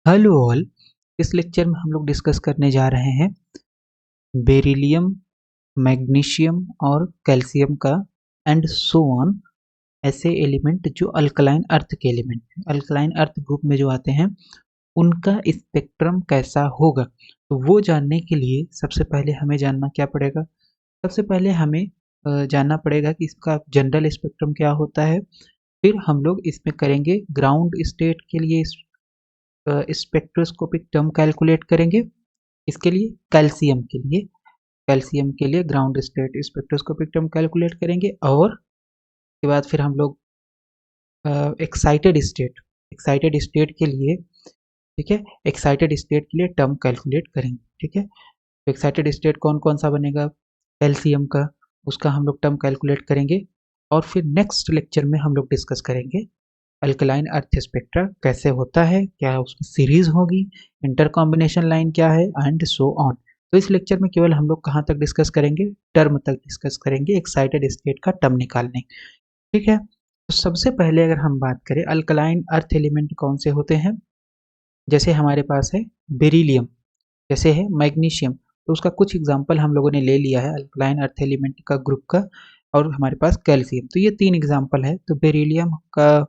Hello all. इस lecture में हम लोग डिस्कस करने जा रहे हैं बेरिलियम, मैग्नीशियम और कैल्शियम का एंड सो ऑन, ऐसे एलिमेंट जो अल्कलाइन अर्थ के एलिमेंट हैं, अल्कलाइन अर्थ ग्रुप में जो आते हैं उनका स्पेक्ट्रम कैसा होगा। तो वो जानने के लिए सबसे पहले हमें जानना क्या पड़ेगा, सबसे पहले हमें जानना पड़ेगा कि इसका जनरल स्पेक्ट्रम क्या होता है। फिर हम लोग इसमें करेंगे ग्राउंड स्टेट के लिए स्पेक्ट्रोस्कोपिक टर्म कैलकुलेट करेंगे। इसके लिए कैल्शियम के लिए ground state spectroscopic term calculate करेंगे और के बाद फिर हम लोग एक्साइटेड स्टेट के लिए, ठीक है, एक्साइटेड स्टेट के लिए टर्म कैलकुलेट करेंगे। ठीक है, तो एक्साइटेड स्टेट कौन कौन सा बनेगा, कैल्शियम का, उसका हम लोग टर्म कैलकुलेट करेंगे। और फिर नेक्स्ट लेक्चर में हम लोग डिस्कस करेंगे अल्कलाइन अर्थ स्पेक्ट्रा कैसे होता है, क्या उसकी सीरीज होगी, इंटर कॉम्बिनेशन लाइन क्या है एंड सो ऑन। तो इस लेक्चर में केवल हम लोग कहाँ तक डिस्कस करेंगे, टर्म तक डिस्कस करेंगे, एक्साइटेड स्टेट का टर्म निकालने। ठीक है, तो सबसे पहले अगर हम बात करें अल्कलाइन अर्थ एलिमेंट कौन से होते हैं, जैसे हमारे पास है बेरिलियम, जैसे है मैग्नीशियम, तो उसका कुछ एग्जाम्पल हम लोगों ने ले लिया है अल्कलाइन अर्थ एलिमेंट का ग्रुप का। और हमारे पास कैल्शियम, तो ये 3 एग्जाम्पल है। तो बेरिलियम का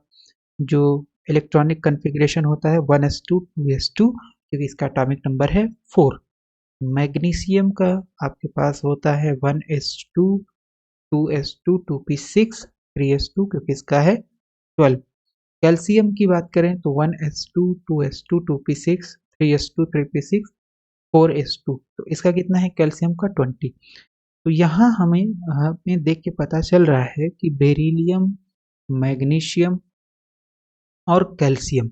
जो इलेक्ट्रॉनिक कन्फिग्रेशन होता है 1s2 2s2, क्योंकि इसका एटॉमिक नंबर है 4। मैग्नीशियम का आपके पास होता है 1s2 2s2 2p6 3s2, क्योंकि इसका है 12। कैल्शियम की बात करें तो 1s2 2s2 2p6 3s2 3p6 4s2, तो इसका कितना है कैल्शियम का 20। तो यहाँ हमें देख के पता चल रहा है कि बेरिलियम, मैग्नीशियम और कैल्शियम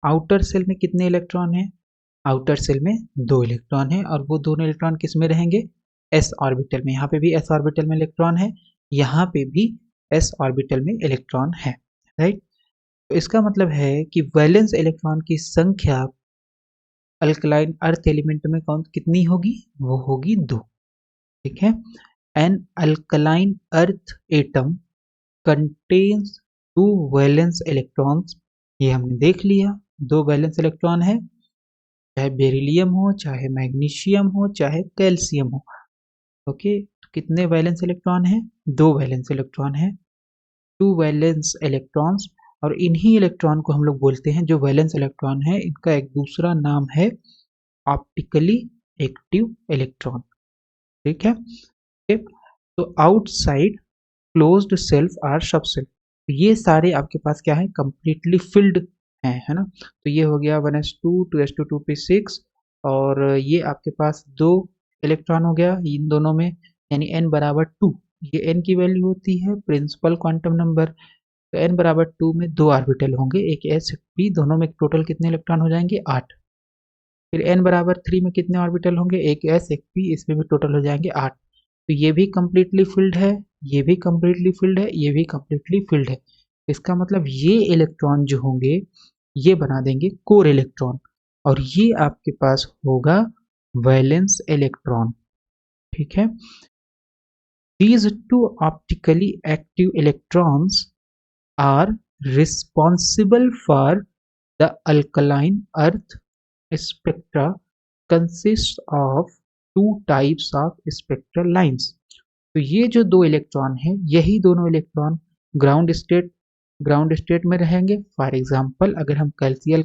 आउटर सेल में कितने इलेक्ट्रॉन हैं, आउटर सेल में 2 इलेक्ट्रॉन है, और वो दोनों इलेक्ट्रॉन किस में रहेंगे, s ऑर्बिटल में। यहाँ पे भी s ऑर्बिटल में इलेक्ट्रॉन है, यहाँ पे भी s ऑर्बिटल में इलेक्ट्रॉन है, राइट। तो इसका मतलब है कि वैलेंस इलेक्ट्रॉन की संख्या अल्कलाइन अर्थ एलिमेंट में कौन कितनी होगी, वो होगी 2। ठीक है, an alkaline earth atom contains 2 valence electrons, ये हमने देख लिया, 2 वैलेंस इलेक्ट्रॉन है, चाहे बेरिलियम हो, चाहे मैग्नीशियम हो, चाहे कैल्शियम हो। ओके, तो कितने वैलेंस इलेक्ट्रॉन है, 2 वैलेंस इलेक्ट्रॉन है, 2 वैलेंस इलेक्ट्रॉन्स। और इन्हीं इलेक्ट्रॉन को हम लोग बोलते हैं, जो वैलेंस इलेक्ट्रॉन है इनका एक दूसरा नाम है ऑप्टिकली एक्टिव इलेक्ट्रॉन। ठीक है, तो outside closed shell or subshell, ये सारे आपके पास क्या है, कंप्लीटली फिल्ड है ना। तो ये हो गया 1s2 2s2 2p6, और ये आपके पास 2 इलेक्ट्रॉन हो गया इन दोनों में, यानी n बराबर 2। ये n की वैल्यू होती है प्रिंसिपल क्वांटम नंबर। तो n बराबर 2 में 2 ऑर्बिटल होंगे, एक s एक p, दोनों में टोटल कितने इलेक्ट्रॉन हो जाएंगे, 8। फिर n बराबर 3 में कितने ऑर्बिटल होंगे, एक s एक p, इसमें भी टोटल हो जाएंगे 8। तो ये भी कंप्लीटली फिल्ड है, ये भी कंप्लीटली फिल्ड है, ये भी कंप्लीटली फिल्ड है। इसका मतलब ये इलेक्ट्रॉन जो होंगे ये बना देंगे कोर इलेक्ट्रॉन, और ये आपके पास होगा वैलेंस इलेक्ट्रॉन। ठीक है, these two optically active electrons are responsible for the alkaline earth spectra consists of 2 types of spectral lines। तो ये जो 2 इलेक्ट्रॉन हैं, यही दोनों इलेक्ट्रॉन ग्राउंड स्टेट में रहेंगे। फॉर एग्जांपल अगर हम कैल्शियम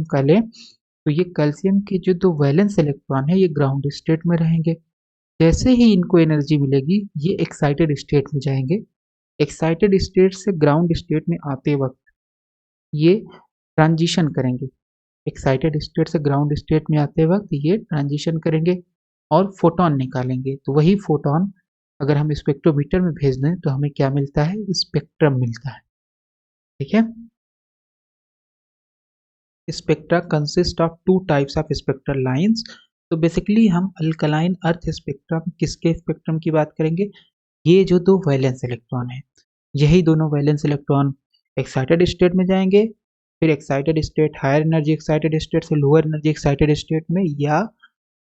का लें, तो ये कैल्शियम के जो 2 वैलेंस इलेक्ट्रॉन है ये ग्राउंड स्टेट में रहेंगे। जैसे ही इनको एनर्जी मिलेगी ये एक्साइटेड स्टेट में जाएंगे। एक्साइटेड स्टेट से ग्राउंड स्टेट में आते वक्त ये ट्रांजिशन करेंगे, एक्साइटेड स्टेट से ग्राउंड स्टेट में आते वक्त ये ट्रांजिशन करेंगे और फोटोन निकालेंगे। तो वही फोटोन अगर हम स्पेक्ट्रोमीटर में भेज दें तो हमें क्या मिलता है, स्पेक्ट्रम मिलता है। ठीक है, spectra consist of 2 types of spectral lines. तो बेसिकली हम अल्कलाइन अर्थ स्पेक्ट्रम किसके स्पेक्ट्रम की बात करेंगे, ये जो 2 वैलेंस इलेक्ट्रॉन है, यही दोनों वैलेंस इलेक्ट्रॉन एक्साइटेड स्टेट में जाएंगे, फिर excited state higher energy excited state से लोअर एनर्जी एक्साइटेड स्टेट में, या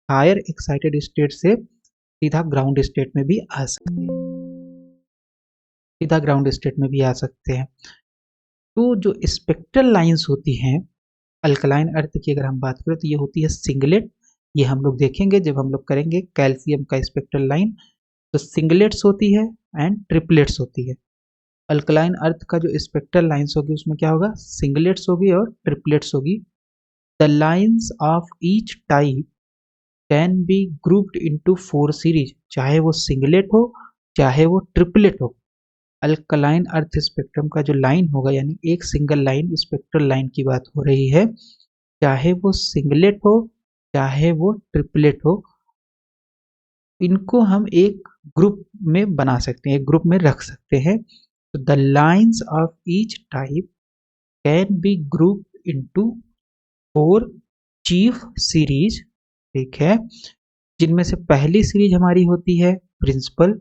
हायर एक्साइटेड स्टेट से सीधा ग्राउंड स्टेट में भी आ सकते हैं, सीधा ग्राउंड स्टेट में भी आ सकते हैं। तो जो स्पेक्ट्रल लाइंस होती हैं अल्कलाइन अर्थ की अगर हम बात करें तो ये होती है सिंगलेट। ये हम लोग देखेंगे जब हम लोग करेंगे कैल्शियम का स्पेक्ट्रल लाइन। तो सिंगलेट्स होती है एंड ट्रिपलेट्स होती है। अल्कलाइन अर्थ का जो स्पेक्ट्रल लाइंस होगी उसमें क्या होगा, सिंगलेट्स होगी और ट्रिपलेट्स होगी। The lines of each type can be grouped into 4 series, चाहे वो सिंगलेट हो चाहे वो ट्रिपलेट हो। अल्कलाइन अर्थ स्पेक्ट्रम का जो लाइन होगा, यानी एक सिंगल लाइन स्पेक्ट्रल लाइन की बात हो रही है, चाहे वो सिंगलेट हो चाहे वो ट्रिपलेट हो, इनको हम एक ग्रुप में बना सकते हैं, एक ग्रुप में रख सकते हैं। तो the lines of each type can be group into 4 chief series, ठीक है, जिनमें से पहली सीरीज हमारी होती है प्रिंसिपल,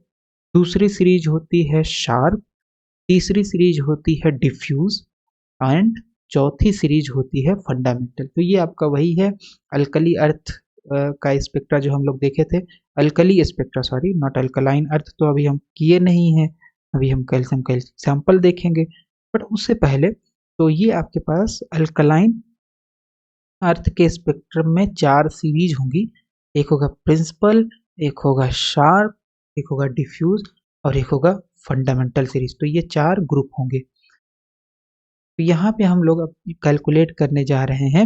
दूसरी सीरीज होती है शार्प, तीसरी सीरीज होती है डिफ्यूज एंड चौथी सीरीज होती है फंडामेंटल। तो ये आपका वही है अल्कली अर्थ का स्पेक्ट्रा जो हम लोग देखे थे, alkali spectra, sorry not alkaline earth, तो अभी हम किए नहीं हैं, अभी हम कैल्शियम का सैंपल देखेंगे। बट उससे पहले तो ये आपके पास अल्कलाइन अर्थ के स्पेक्ट्रम में 4 सीरीज होंगी, एक होगा प्रिंसिपल, एक होगा शार्प, एक होगा डिफ्यूज और एक होगा फंडामेंटल सीरीज। तो ये 4 ग्रुप होंगे। तो यहाँ पे हम लोग अब कैलकुलेट करने जा रहे हैं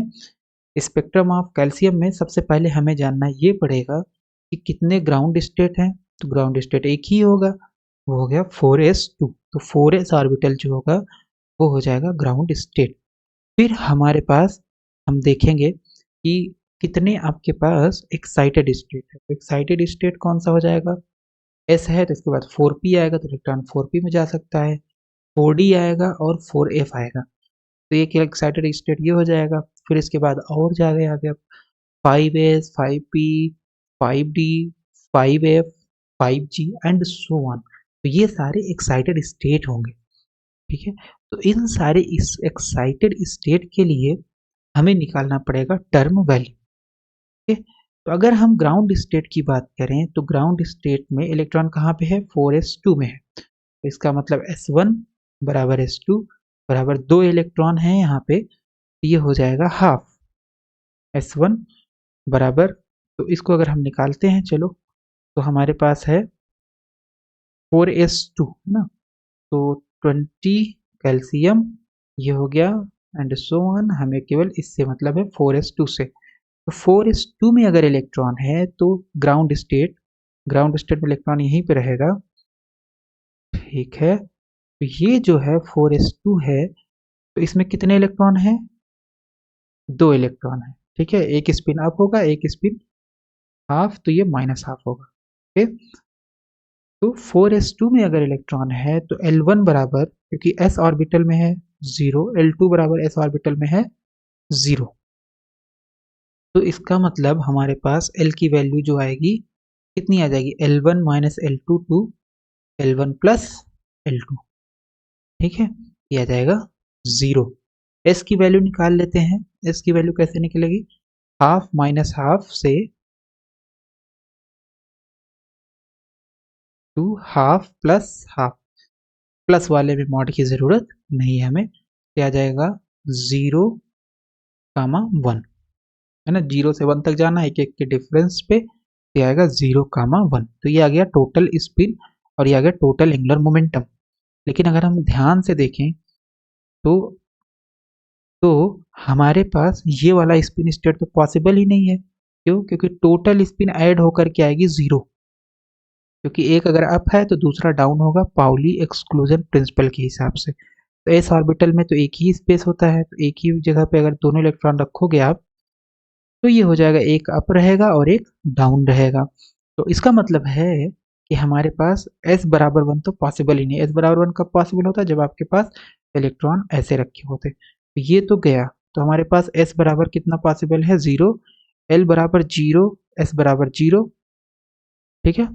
स्पेक्ट्रम ऑफ कैल्शियम में। सबसे पहले हमें जानना ये पड़ेगा कि कितने ग्राउंड स्टेट हैं। तो ग्राउंड स्टेट एक ही होगा, वो हो गया 4s2। तो 4s ऑर्बिटल जो होगा वो हो जाएगा ग्राउंड स्टेट। फिर हमारे पास हम देखेंगे कि कितने आपके पास एक्साइटेड स्टेट है। तो एक्साइटेड स्टेट कौन सा हो जाएगा, s है तो इसके बाद 4p आएगा, तो इलेक्ट्रॉन 4p में जा सकता है, 4d आएगा और 4f आएगा। तो एक एक्साइटेड स्टेट ये हो जाएगा। फिर इसके बाद और जाके आ गया 5s, 5p, 5d, 5f, 5g and so on. तो ये सारे एक्साइटेड स्टेट होंगे, ठीक है। तो इन सारे इस एक्साइटेड स्टेट के लिए हमें निकालना पड़ेगा टर्म वैल्यू, ठीक है। तो अगर हम ग्राउंड स्टेट की बात करें तो ग्राउंड स्टेट में इलेक्ट्रॉन कहाँ पे है, 4s2 में है। तो इसका मतलब s1 बराबर s2 बराबर 2 इलेक्ट्रॉन है यहाँ पे, ये हो जाएगा हाफ s1 बराबर। तो इसको अगर हम निकालते हैं चलो, तो हमारे पास है 4s2 है ना, तो 20 कैल्शियम ये हो गया एंड सो ऑन। हमें केवल इससे मतलब है 4s2 से। तो 4s2 में अगर इलेक्ट्रॉन है तो ग्राउंड स्टेट में इलेक्ट्रॉन यहीं पे रहेगा, ठीक है। तो ये जो है 4s2 है, तो इसमें कितने इलेक्ट्रॉन हैं, 2 इलेक्ट्रॉन है, ठीक है। एक स्पिन अप होगा, एक स्पिन हाफ, तो ये माइनस हाफ होगा, ठीक। तो 4s2 में अगर इलेक्ट्रॉन है तो L1 बराबर, क्योंकि s ऑर्बिटल में है 0, L2 बराबर s ऑर्बिटल में है 0। तो इसका मतलब हमारे पास L की वैल्यू जो आएगी कितनी आ जाएगी, L1 minus L2 to L1 plus L2, ठीक है, ये आ जाएगा 0। s की वैल्यू निकाल लेते हैं। s की वैल्यू कैसे निकलेगी, हाफ माइनस हाफ से to half plus half, plus वाले में मॉड की ज़रूरत नहीं है हमें, क्या आ जाएगा 0, 1 है ना, 0 से 1 तक जाना, एक एक के डिफरेंस पे, ये आएगा 0, 1। तो ये आ गया टोटल स्पिन और ये आ गया टोटल एंगुलर मोमेंटम। लेकिन अगर हम ध्यान से देखें तो हमारे पास ये वाला स्पिन स्टेट तो पॉसिबल ही नहीं है। क्यों, क्योंकि टोटल स्पिन ऐड होकर के आएगी 0, क्योंकि एक अगर अप है तो दूसरा डाउन होगा पाउली एक्सक्लूजन प्रिंसिपल के हिसाब से। तो एस ऑर्बिटल में तो एक ही स्पेस होता है, तो एक ही जगह पे अगर दोनों इलेक्ट्रॉन रखोगे आप, तो ये हो जाएगा, एक अप रहेगा और एक डाउन रहेगा। तो इसका मतलब है कि हमारे पास s बराबर 1 तो पॉसिबल ही नहीं। s बराबर 1 कब पॉसिबल होता है, जब आपके पास इलेक्ट्रॉन ऐसे रखे होते। तो ये तो गया, तो हमारे पास s बराबर कितना पॉसिबल है, 0, l बराबर 0, s बराबर 0, ठीक है।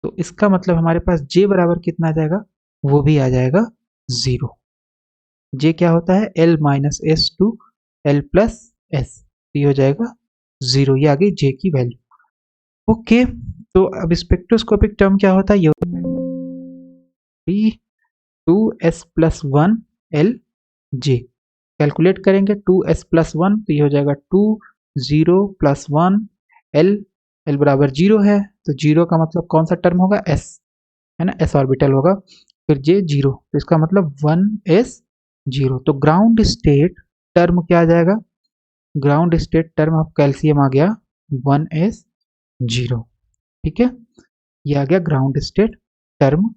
तो इसका मतलब हमारे पास j बराबर कितना आ जाएगा, वो भी आ जाएगा 0। j क्या होता है, l minus S to L plus S, ये हो जाएगा 0। ये आ गई j की वैल्यू, ओके। तो अब स्पेक्ट्रोस्कोपिक टर्म क्या होता है, ये होता है 2s plus 1 L J. Calculate करेंगे 2s+1 तो ये हो जाएगा 2 0 + 1 l, l बराबर 0 है तो 0 का मतलब कौन सा टर्म होगा, s है ना, s ऑर्बिटल होगा, फिर j 0 तो इसका मतलब 1s 0। तो ग्राउंड स्टेट टर्म क्या आ जाएगा, ground state term of calcium आ गया 1s 0। ठीक है, ये आ गया ग्राउंड स्टेट टर्म।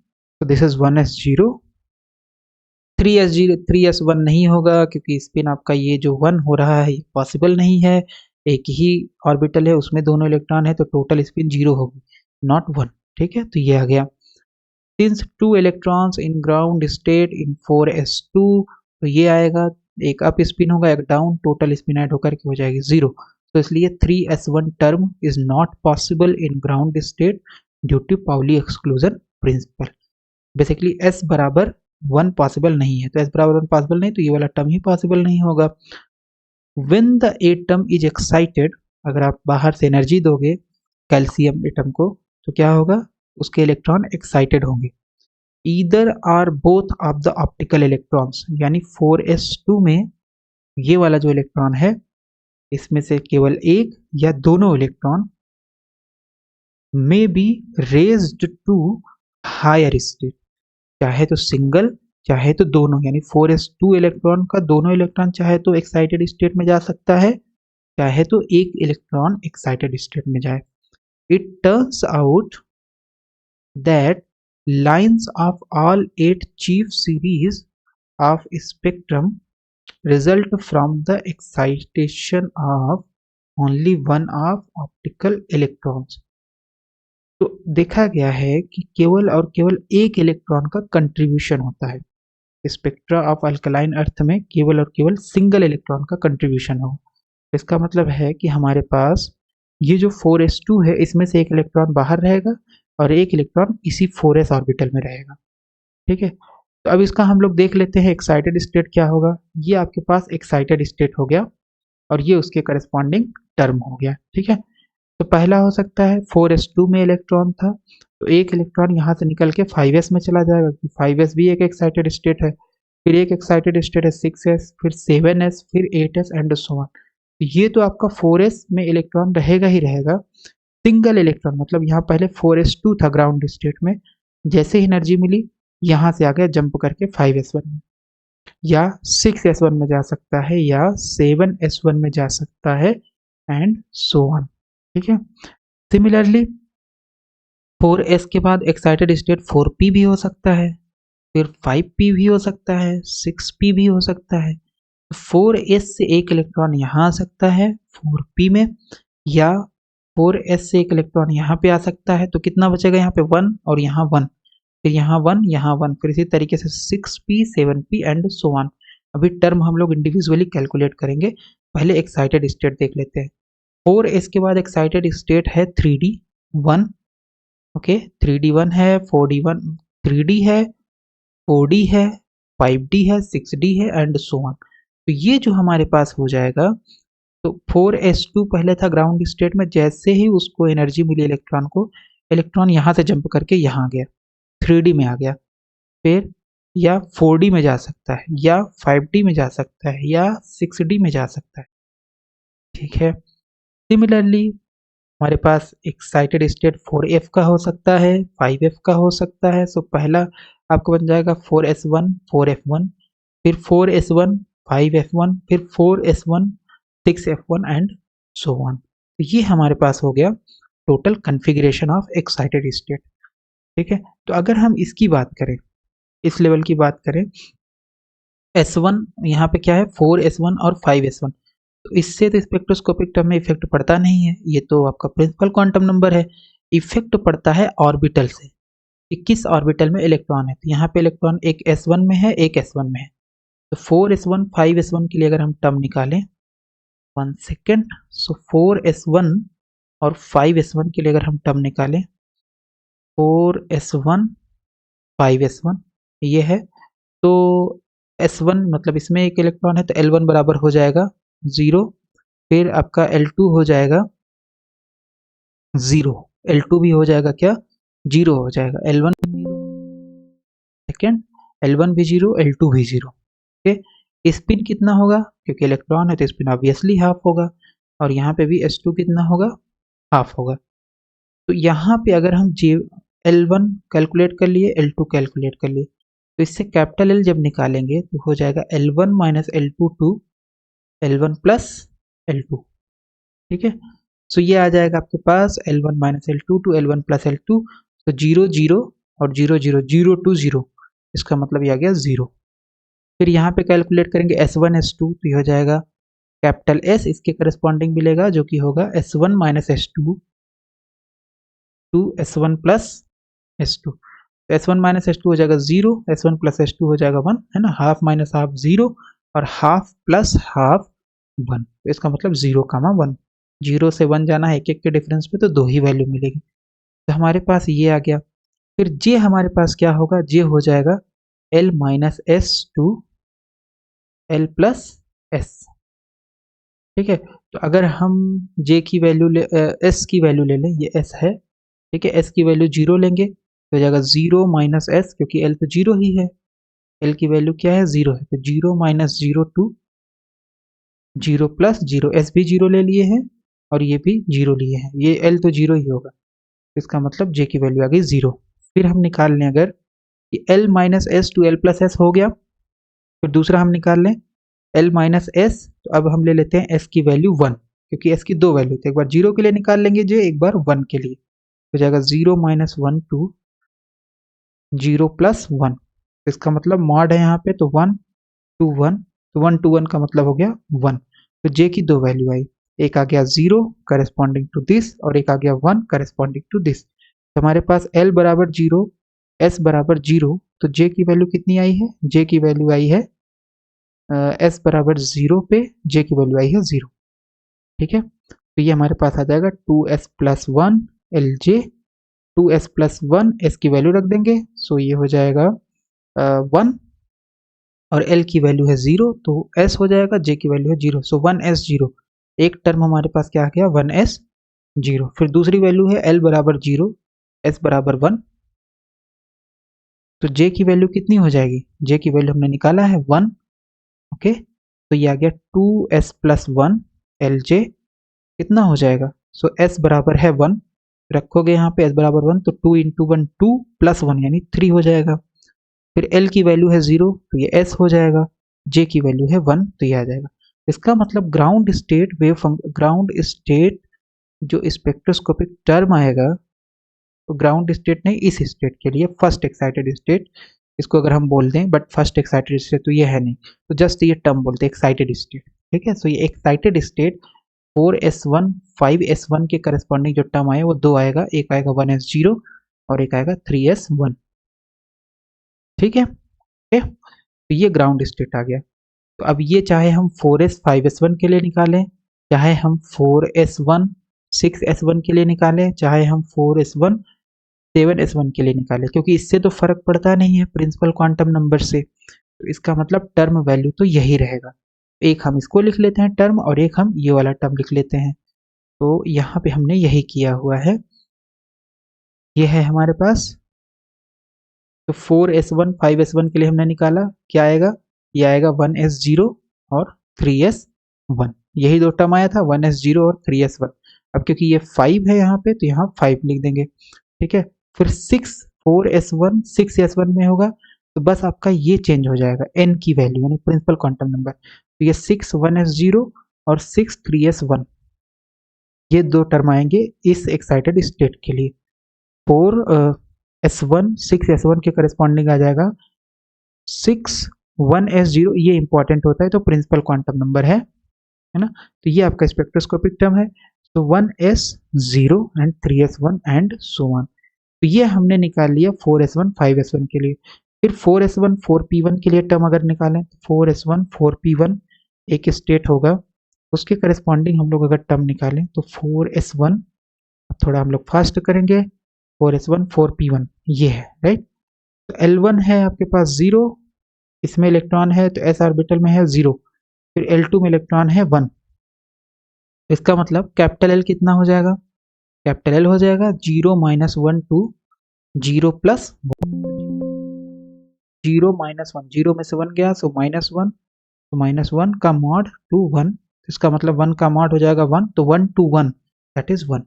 तो दिस इज 1s 0। 3s1 नहीं होगा क्योंकि स्पिन आपका ये जो 1 हो रहा है पॉसिबल नहीं है, एक ही ऑर्बिटल है उसमें दोनों इलेक्ट्रॉन है तो टोटल स्पिन 0 होगी, नॉट 1। ठीक है, तो ये आ गया। Since 2 electrons in ground state in 4s2 तो ये आएगा, एक अप स्पिन होगा एक डाउन, टोटल स्पिन ऐड होकर के हो जाएगी 0। तो इसलिए 3s1 term is not possible in ground state due to Pauli exclusion principle. Basically s बराबर 1 पॉसिबल नहीं है, तो s बराबर 1 पॉसिबल नहीं तो ये वाला टर्म ही पॉसिबल नहीं होगा। When the atom is excited, अगर आप बाहर से एनर्जी दोगे कैल्शियम एटम को तो क्या होगा, उसके इलेक्ट्रॉन एक्साइटेड होंगे। Either or both of the optical electrons, यानी 4s2 में ये वाला जो इलेक्ट्रॉन है इसमें से केवल एक या दोनों electron may be raised to higher state, चाहे तो सिंगल चाहे तो दोनों, यानी 4s2 इलेक्ट्रॉन का दोनों इलेक्ट्रॉन चाहे तो एक्साइटेड स्टेट में जा सकता है चाहे तो एक इलेक्ट्रॉन एक्साइटेड स्टेट में जाए। It turns out that lines of all 8 chief series of spectrum result from the excitation of only one of optical electrons। तो देखा गया है कि केवल और केवल एक इलेक्ट्रॉन का कंट्रीब्यूशन होता है स्पेक्ट्रा ऑफ अल्कलाइन अर्थ में, केवल और केवल सिंगल इलेक्ट्रॉन का कंट्रीब्यूशन हो। इसका मतलब है कि हमारे पास ये जो 4s2 है इसमें से एक इलेक्ट्रॉन बाहर रहेगा और एक इलेक्ट्रॉन इसी 4s ऑर्बिटल में रहेगा। ठीक है, तो अब इसका हम लोग देख लेते हैं एक्साइटेड स्टेट क्या होगा। ये आपके पास एक्साइटेड स्टेट हो गया और ये उसके करस्पॉन्डिंग टर्म हो गया। ठीक है, तो पहला हो सकता है 4s2 में इलेक्ट्रॉन था तो एक इलेक्ट्रॉन यहाँ से निकल के 5s में चला जाएगा, 5s भी एक एक्साइटेड स्टेट है, फिर एक एक्साइटेड स्टेट है 6s, फिर 7s, फिर 8s एंड सो ऑन। ये तो आपका 4s में इलेक्ट्रॉन रहेगा ही रहेगा, सिंगल इलेक्ट्रॉन मतलब यहाँ पहले 4s2 था ग्राउंड स्टेट में, जैसे ही एनर्जी मिली यहाँ से आ गया जंप करके 5s1 में, या 6s1 में जा सकता है या 7s1 में जा सकता है एंड सो ऑन। ठीक है, सिमिलरली 4s के बाद एक्साइटेड स्टेट 4p भी हो सकता है, फिर 5p भी हो सकता है, 6p भी हो सकता है। 4s से एक इलेक्ट्रॉन यहाँ आ सकता है 4p में, या 4s से एक इलेक्ट्रॉन यहाँ पे आ सकता है, तो कितना बचेगा यहाँ पे 1 और यहाँ 1, फिर यहाँ 1 यहाँ 1, फिर इसी तरीके से 6p 7p and so on. अभी टर्म हम लोग इंडिविजुअली कैलकुलेट करेंगे, पहले एक्साइटेड स्टेट देख लेते हैं। 4s के बाद एक्साइटेड स्टेट है 3d1। ओके, 3d1 है, 4d1 3d है, 4d है, 5d है, 6d है एंड सो ऑन। तो ये जो हमारे पास हो जाएगा, तो 4s2 पहले था ग्राउंड स्टेट में, जैसे ही उसको एनर्जी मिली इलेक्ट्रॉन को, इलेक्ट्रॉन यहाँ से जंप करके यहाँ आ गया 3d में आ गया, फिर या 4d में जा सकता है या 5d में जा सकता है या 6d में जा सकता है। ठीक है, सिमिलरली हमारे पास एक्साइटेड स्टेट 4f का हो सकता है, 5f का हो सकता है। सो पहला आपको बन जाएगा 4s1 4f1, फिर 4s1 5f1, फिर 4s1 6f1 and so on. तो ये हमारे पास हो गया total configuration of excited state. ठीक है, तो अगर हम इसकी बात करें, इस लेवल की बात करें, S1 यहाँ पे क्या है 4s1 और 5s1, तो इससे तो स्पेक्ट्रोस्कोपिक टर्म में इफेक्ट पड़ता नहीं है, ये तो आपका प्रिंसिपल क्वांटम नंबर है। इफेक्ट पड़ता है ऑर्बिटल से कि किस ऑर्बिटल में इलेक्ट्रॉन है, तो यहाँ पे इलेक्ट्रॉन एक S1 में है एक S1 में है, तो 4s1 5s1 के लिए अगर हम टर्म निकालें 1 सेकेंड, सो 4s1 और 5s1 के लिए अगर हम टर्म निकालें 4s1 5s1 ये है, तो S1 मतलब इसमें एक इलेक्ट्रॉन है तो L1 बराबर हो जाएगा 0, फिर आपका L2 हो जाएगा 0, L2 भी हो जाएगा क्या 0 हो जाएगा, L1 सेकेंड L1 भी 0 L2 भी 0। ओके, स्पिन कितना होगा, क्योंकि इलेक्ट्रॉन है तो स्पिन ऑब्वियसली हाफ होगा, और यहाँ पे भी S2 कितना होगा, हाफ होगा। तो यहाँ पे अगर हम L1 कैलकुलेट कर लिए, L2 कैलकुलेट कर लिए, तो इससे कैपिटल L जब निकालेंगे तो हो जाएगा L1 minus L2 to L1 plus L2। ठीक है, सो ये आ जाएगा आपके पास L1 minus L2 to L1 plus L2, तो 0 0 और 0 0 0 टू 0, इसका मतलब ये आ गया 0। फिर यहाँ पे कैलकुलेट करेंगे S1 S2, तो ये हो जाएगा कैपिटल S इसके करस्पॉन्डिंग मिलेगा जो कि होगा S1 minus S2 to S1 plus S2। S1 minus S2 हो जाएगा 0, S1 प्लस S2 हो जाएगा 1, है ना, हाफ माइनस हाफ 0 और हाफ प्लस हाफ 1, तो इसका मतलब 0 कामा 1, 0 से 1 जाना है एक एक के डिफरेंस पे, तो 2 ही वैल्यू मिलेगी। तो हमारे पास ये आ गया। फिर जे हमारे पास क्या होगा, जे हो जाएगा L minus S to L plus S। ठीक है, तो अगर हम J की वैल्यू ले S की वैल्यू ले लें, ये S है, ठीक है, S की वैल्यू 0 लेंगे तो हो जाएगा 0 माइनस S, क्योंकि L तो 0 ही है, L की वैल्यू क्या है, 0 है, तो 0 माइनस 0 टू 0 प्लस 0, S भी 0 ले लिए हैं और ये भी 0 लिए हैं, ये L तो 0 ही होगा, इसका मतलब J की वैल्यू आ गई 0। फिर हम निकाल लें अगर कि L minus S to L plus S हो गया, फिर दूसरा हम निकाल लें L माइनस S, तो अब हम ले लेते हैं S की वैल्यू 1, क्योंकि S की दो वैल्यू थे, एक बार 0 के लिए निकाल लेंगे J, एक बार 1 के लिए, हो जाएगा 0 माइनस 1 टू 0 प्लस 1, इसका मतलब मॉड है यहाँ पे, तो 1 टू 1, तो 1 टू 1 का मतलब हो गया 1। तो J की दो वैल्यू आई, एक आ गया 0 करस्पॉन्डिंग टू दिस और एक आ गया 1 करस्पॉन्डिंग टू दिस। तो हमारे पास L बराबर 0, S बराबर 0, तो J की वैल्यू कितनी आई है, J की वैल्यू आई है S बराबर 0 पे J की वैल्यू आई है 0। ठीक है, तो ये हमारे पास आ जाएगा 2S plus 1 LJ, 2S plus 1 S की वैल्यू रख देंगे, सो ये हो जाएगा 1 और L की वैल्यू है 0, तो S हो जाएगा, J की वैल्यू है 0, सो 1S 0, एक टर्म हमारे पास क्या आ गया 1S 0। फिर दूसरी वैल्यू है L बराबर 0, S बराबर 1, तो J की वैल्यू कितनी हो जाएगी, J की वैल्यू हमने निकाला है 1, ओके, तो ये आ गया 2S प्लस 1 LJ, कितना हो जाएगा, सो S बराबर है 1, रखोगे यहाँ पे S बराबर 1, तो 2 इंटू 1 2 प्लस 1 यानी 3 हो जाएगा। फिर L की वैल्यू है 0, तो ये S हो जाएगा, J की वैल्यू है 1, तो ये आ जाएगा। इसका मतलब ग्राउंड स्टेट ग्राउंड स्टेट जो स्पेक्ट्रोस्कोपिक टर्म आएगा, तो ग्राउंड स्टेट नहीं, इस स्टेट के लिए फर्स्ट एक्साइटेड स्टेट इसको अगर हम बोल दें, बट फर्स्ट एक्साइटेड स्टेट तो ये है नहीं, तो जस्ट ये टर्म बोलते हैं एक्साइटेड स्टेट। ठीक है, सो ये एक्साइटेड स्टेट 4S1 5S1 के करस्पॉन्डिंग जो टर्म आए वो दो आएगा, एक आएगा 1S0 और एक आएगा 3S1। ठीक है, तो ये ग्राउंड स्टेट आ गया। तो अब ये चाहे हम 4S 5S1 के लिए निकालें, चाहे हम 4S1 6S1 के लिए निकालें, चाहे हम 4S1 7S1 के लिए निकालें, क्योंकि इससे तो फर्क पड़ता नहीं है प्रिंसिपल क्वांटम नंबर से, तो इसका मतलब टर्म वैल्यू तो यही रहेगा। एक हम इसको लिख लेते हैं टर्म और एक हम ये वाला टर्म लिख लेते हैं, तो यहाँ पे हमने यही किया हुआ है, ये है हमारे पास। तो 4S1 5S1 के लिए हमने निकाला, क्या आएगा, ये आएगा 1S0 और 3S1, यही दो टर्म आया था 1S0 और 3S1। अब क्योंकि ये 5 है यहाँ पे, तो यहाँ 5 लिख देंगे। ठीक है, फिर 4S1 6S1 में होगा, तो बस आपका ये चेंज हो जाएगा n की वैल्यू यानी प्रिंसिपल क्वांटम नंबर, तो ये 6 1S0 और 6 3S1, ये दो टर्म आएंगे इस एक्साइटेड स्टेट के लिए। 4S1 6S1 के करस्पॉन्डिंग आ जाएगा 6 1S0, ये इंपॉर्टेंट होता है, तो प्रिंसिपल क्वांटम नंबर है ना, तो ये आपका स्पेक्ट्रोस्कोपिक टर्म है, तो 1S0 and 3S1 and so on. तो ये हमने निकाल लिया 4S1 5S1 के लिए। फिर 4S1 4P1 के लिए टर्म अगर निकालें, तो 4S1 4P1 एक स्टेट होगा, उसके करस्पॉन्डिंग हम लोग अगर टर्म निकालें तो 4S1, थोड़ा हम लोग फास्ट करेंगे, 4S1 4P1 ये है, राइट। तो L1 है आपके पास 0, इसमें इलेक्ट्रॉन है तो S ऑर्बिटल में है 0, फिर L2 में इलेक्ट्रॉन है 1, इसका मतलब कैपिटल L कितना हो जाएगा, कैपिटल L हो जाएगा 0 माइनस 1 टू 0 प्लस 0 माइनस 1, 0 में से 1 गया सो -1, तो -1 का मॉड टू 1, इसका मतलब 1 का मॉड हो जाएगा 1, तो 1 to 1 दैट इज 1।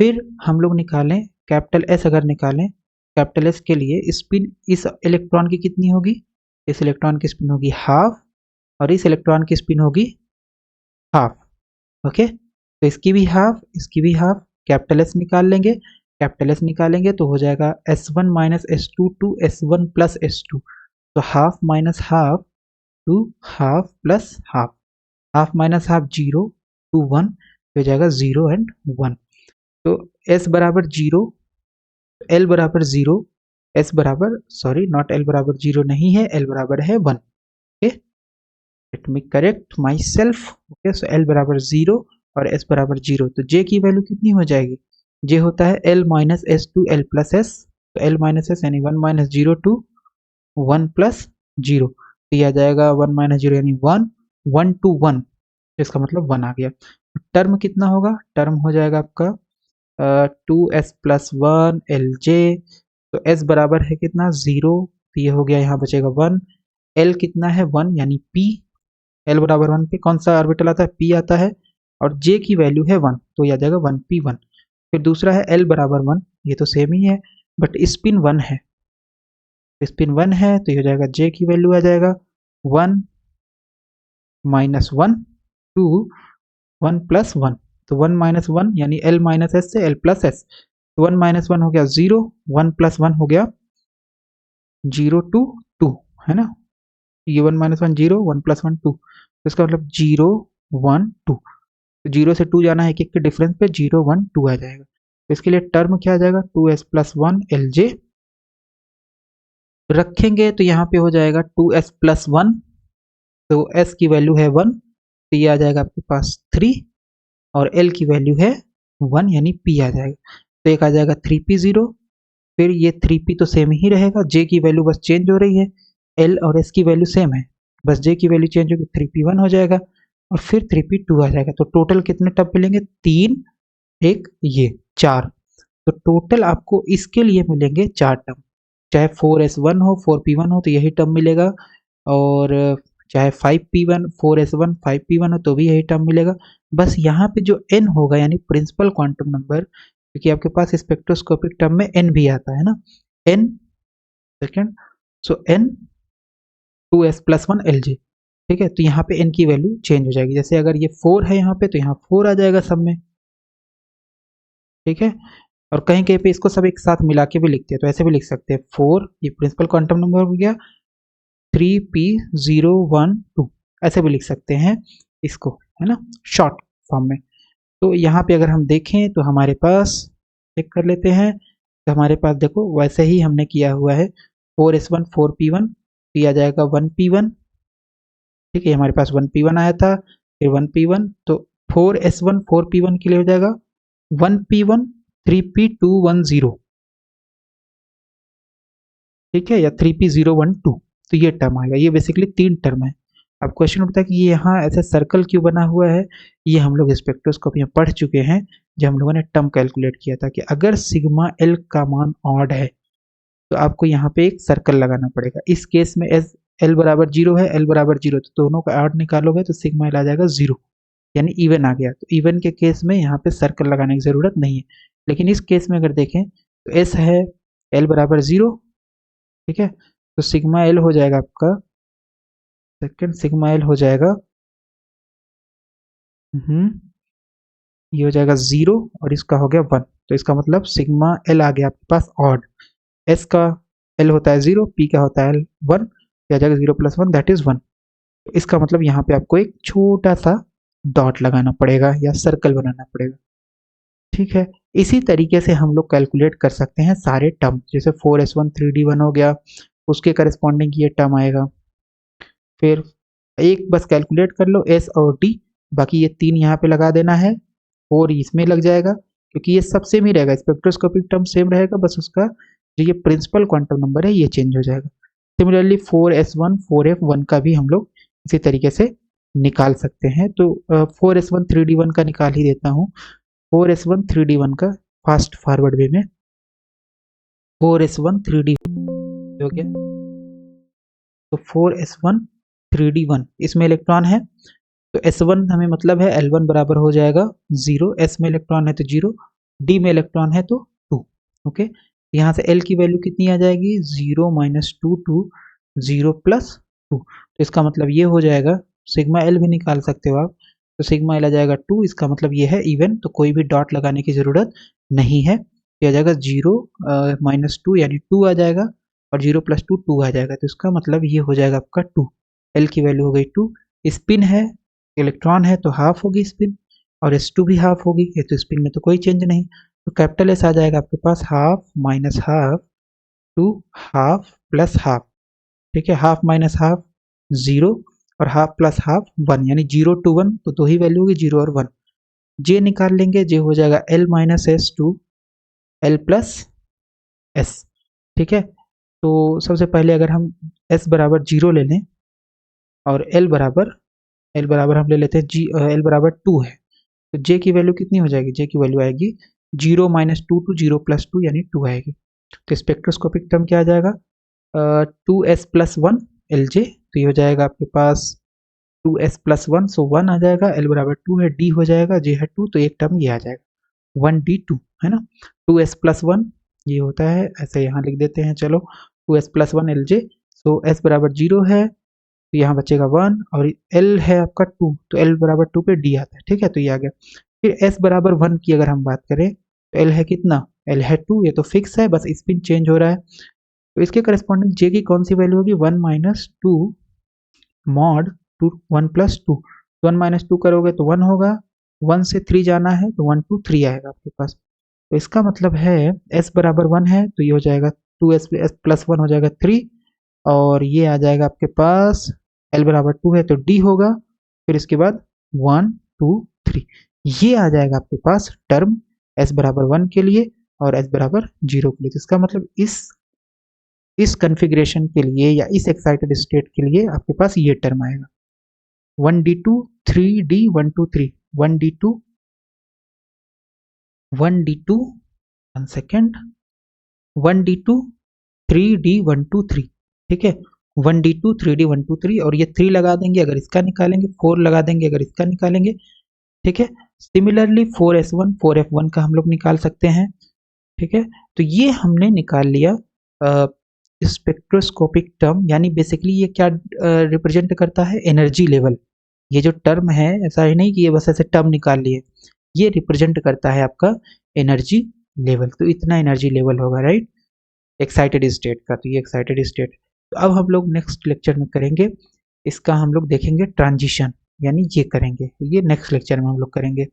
फिर हम लोग निकालें कैपिटल एस, अगर निकालें कैपिटल एस के लिए स्पिन इस इलेक्ट्रॉन की कितनी होगी, इस इलेक्ट्रॉन की स्पिन होगी हाफ और इस इलेक्ट्रॉन की स्पिन होगी हाफ। ओके, तो इसकी भी हाफ, इसकी भी हाफ, कैपिटल एस निकाल लेंगे, कैपिटल एस निकालेंगे तो हो जाएगा S1 minus S2 to S1 plus S2, तो half minus half to half plus half, half minus half 0 to 1 हो जाएगा 0 एंड 1। तो S बराबर 0, L बराबर 0, S बराबर सॉरी नॉट L बराबर 0 नहीं है, L बराबर है 1। Okay, let me correct my self. Okay, so L बराबर 0 और S बराबर 0, तो J की वैल्यू कितनी हो जाएगी, J होता है L minus S to L plus S, तो L माइनस एस यानी 1 माइनस 0 टू 1 प्लस 0, तो यह आ जाएगा 1 माइनस 0 यानी 1, 1 टू 1, इसका मतलब 1 आ गया। टर्म कितना होगा, टर्म हो जाएगा आपका 2s प्लस 1 एल जे, तो s बराबर है कितना 0, तो ये हो गया, यहाँ बचेगा 1, l कितना है 1 यानी p, l बराबर 1 पे कौन सा ऑर्बिटल आता है, p आता है, और j की वैल्यू है 1, तो ये आ जाएगा 1p1। फिर दूसरा है l बराबर 1, ये तो सेम ही है बट स्पिन 1 है, स्पिन 1 है तो ये हो जाएगा j की वैल्यू आ जाएगा 1 माइनस 1 टू 1 प्लस 1, तो 1 माइनस 1 यानी L माइनस एस से L प्लस एस, तो 1 माइनस 1 हो गया 0, 1 प्लस 1 हो गया 0 टू 2, है ना, ये 1 माइनस 1 0, 1 प्लस 1 2, तो इसका मतलब 0 1 2, तो 0 से 2 जाना है, एक एक के डिफरेंस पे 0 1 2 आ जाएगा, तो इसके लिए टर्म क्या आ जाएगा 2s प्लस 1 एल जे रखेंगे, तो यहाँ पे हो जाएगा 2s प्लस 1, तो s की वैल्यू है 1, तो ये आ जाएगा आपके पास 3, और L की वैल्यू है 1 यानी P आ जाएगा, तो एक आ जाएगा 3p0, फिर ये 3p तो सेम ही रहेगा, J की वैल्यू बस चेंज हो रही है, L और S की वैल्यू सेम है, बस J की वैल्यू चेंज होगी, 3p1 हो जाएगा और फिर 3p2 आ जाएगा, तो टोटल कितने टर्म मिलेंगे, 3 एक ये 4, तो टोटल आपको इसके लिए मिलेंगे 4 टर्म, चाहे 4s1 हो 4p1 हो तो यही टर्म मिलेगा, और चाहे 5p1 4s1 5p1 हो तो भी यही टर्म मिलेगा। बस यहाँ पे जो n होगा यानी प्रिंसिपल क्वांटम नंबर, क्योंकि आपके पास स्पेक्ट्रोस्कोपिक टर्म में n भी आता है ना, n सेकेंड, सो n 2s plus 1 L G, ठीक है, तो यहाँ पे n की वैल्यू चेंज हो जाएगी, जैसे अगर ये 4 है यहाँ पे तो यहाँ 4 आ जाएगा सब में, ठीक है, और कहीं कहीं पे इसको सब एक साथ मिला के भी लिखते हैं, तो ऐसे भी लिख सकते हैं 4, ये प्रिंसिपल क्वांटम नंबर हो गया, 3p012, ऐसे भी लिख सकते हैं इसको, है ना, शॉर्ट फॉर्म में। तो यहाँ पे अगर हम देखें तो हमारे पास चेक कर लेते हैं, तो हमारे पास देखो वैसे ही हमने किया हुआ है, 4s1 4p1, तो आ जाएगा 1p1, ठीक है, हमारे पास 1p1 आया था, फिर 1p1, तो 4s1 4p1 के लिए हो जाएगा 1p1 3p210, ठीक है, या 3p012, तो ये टर्म आएगा, ये बेसिकली 3 टर्म है। अब क्वेश्चन उठता है कि ये यहाँ ऐसे सर्कल क्यों बना हुआ है, ये हम लोग स्पेक्ट्रोस्कोपी में पढ़ चुके हैं जब हम लोगों ने टर्म कैलकुलेट किया था कि अगर सिग्मा एल का मान ऑड है तो आपको यहाँ पे एक सर्कल लगाना पड़ेगा, इस केस में एस एल बराबर 0 है, एल बराबर 0, तो दोनों का ऑड निकालोगे तो सिग्मा एल आ जाएगा 0, यानी इवन आ गया, तो इवन के केस में यहाँ पे सर्कल लगाने की जरूरत नहीं है, लेकिन इस केस में अगर देखें तो एस है एल बराबर 0, ठीक है, तो सिग्मा एल हो जाएगा आपका, सेकेंड सिग्मा एल हो जाएगा ये हो जाएगा 0 और इसका हो गया 1, तो इसका मतलब सिग्मा एल आ गया आपके पास ऑड, एस का एल होता है 0, पी का होता है 1, आ जाएगा 0 प्लस 1 दैट इज 1, तो इसका मतलब यहाँ पे आपको एक छोटा सा डॉट लगाना पड़ेगा या सर्कल बनाना पड़ेगा, ठीक है। इसी तरीके से हम लोग कैलकुलेट कर सकते हैं सारे टर्म, जैसे 4s1 3d1 हो गया, उसके करस्पॉन्डिंग ये टर्म आएगा, फिर एक बस कैलकुलेट कर लो एस और डी, बाकी ये 3 यहाँ पे लगा देना है, 4 इसमें लग जाएगा, क्योंकि ये सब सेम ही रहेगा, स्पेक्ट्रोस्कोपिक टर्म सेम रहेगा, बस उसका जो ये प्रिंसिपल क्वांटम नंबर है ये चेंज हो जाएगा। सिमिलरली 4s1 4f1 का भी हम लोग इसी तरीके से निकाल सकते हैं, तो 4s1 3d1 का निकाल ही देता हूँ, 4s1 3d1 का फास्ट फॉरवर्ड वे में 4s1 3d हो गया, तो 4s1 3d1, इसमें इलेक्ट्रॉन है तो S1 हमें मतलब है L1 बराबर हो जाएगा 0, S में इलेक्ट्रॉन है तो 0, D में इलेक्ट्रॉन है तो 2। ओके, यहाँ से L की वैल्यू कितनी आ जाएगी 0 माइनस 2 टू 0 प्लस 2, तो इसका मतलब ये हो जाएगा, सिग्मा L भी निकाल सकते हो आप, तो सिग्मा L आ जाएगा 2, इसका मतलब ये है इवन, तो कोई भी डॉट लगाने की ज़रूरत नहीं है, ये आ जाएगा 0 माइनस 2 यानी 2 आ जाएगा, और 0 प्लस 2 2 आ जाएगा, तो इसका मतलब ये हो जाएगा आपका 2। L की वैल्यू हो गई 2। स्पिन है, इलेक्ट्रॉन है तो हाफ होगी स्पिन, और S2 भी हाफ होगी, ये तो स्पिन में तो कोई चेंज नहीं, तो कैपिटल S आ जाएगा आपके पास half minus half to half plus half. ठीक है, हाफ माइनस हाफ 0 और हाफ प्लस हाफ 1, यानी 0 टू 1 तो दो ही वैल्यू होगी 0 और 1। जे निकाल लेंगे, जे हो जाएगा L minus S to L plus S. ठीक है, तो सबसे पहले अगर हम S बराबर 0 ले लें और L बराबर हम ले लेते हैं L बराबर 2 है, तो J की वैल्यू कितनी हो जाएगी, J की वैल्यू आएगी 0 माइनस 2 टू 0 प्लस 2 यानी 2 आएगी, तो स्पेक्ट्रोस्कोपिक टर्म क्या आ जाएगा 2s प्लस 1 LJ, तो ये हो जाएगा आपके पास 2s प्लस 1, सो 1 आ जाएगा, L बराबर 2 है, D हो जाएगा, J है 2, तो एक टर्म ये आ जाएगा 1D2 है ना, 2s प्लस 1 ये होता है, ऐसे यहाँ लिख देते हैं, चलो 2s प्लस 1 LJ, सो S बराबर 0 है, तो यहाँ बचेगा 1, और L है आपका 2, तो L बराबर 2 पे D आता है। ठीक है, तो ये आ गया। फिर S बराबर 1 की अगर हम बात करें तो L है कितना, L है 2, ये तो फिक्स है, बस स्पिन चेंज हो रहा है, तो इसके करस्पॉन्डिंग J की कौन सी वैल्यू होगी 1 माइनस 2 मॉड 2 1 प्लस 2, 1 माइनस 2 करोगे तो 1 होगा, 1 से 3 जाना है तो 1 2 3 आएगा आपके पास, तो इसका मतलब है S बराबर 1 है तो ये हो जाएगा 2s प्लस 1 हो जाएगा 3, और ये आ जाएगा आपके पास L बराबर 2 है तो D होगा, फिर इसके बाद 1 2 3, ये आ जाएगा आपके पास टर्म S बराबर 1 के लिए और S बराबर 0 के लिए, तो इसका मतलब इस कॉन्फ़िगरेशन के लिए या इस एक्साइटेड स्टेट के लिए आपके पास ये टर्म आएगा 1D2 3D 1 2 3 1D2 1D2 1 second 1D2 3D 1 2 3। ठीक है, 1D2 3D 1 2 3, और ये 3 लगा देंगे अगर इसका निकालेंगे, 4 लगा देंगे अगर इसका निकालेंगे। ठीक है, सिमिलरली 4s1 4f1 का हम लोग निकाल सकते हैं। ठीक है, तो ये हमने निकाल लिया स्पेक्ट्रोस्कोपिक टर्म, यानी बेसिकली ये क्या रिप्रेजेंट करता है, एनर्जी लेवल। ये जो टर्म है ऐसा ही नहीं कि ये बस ऐसे टर्म निकाल लिए, ये रिप्रेजेंट करता है आपका एनर्जी लेवल, तो इतना एनर्जी लेवल होगा, राइट, एक्साइटेड स्टेट का, तो ये एक्साइटेड स्टेट। तो अब हम लोग नेक्स्ट लेक्चर में करेंगे इसका, हम लोग देखेंगे ट्रांजिशन, यानी ये करेंगे, ये नेक्स्ट लेक्चर में हम लोग करेंगे।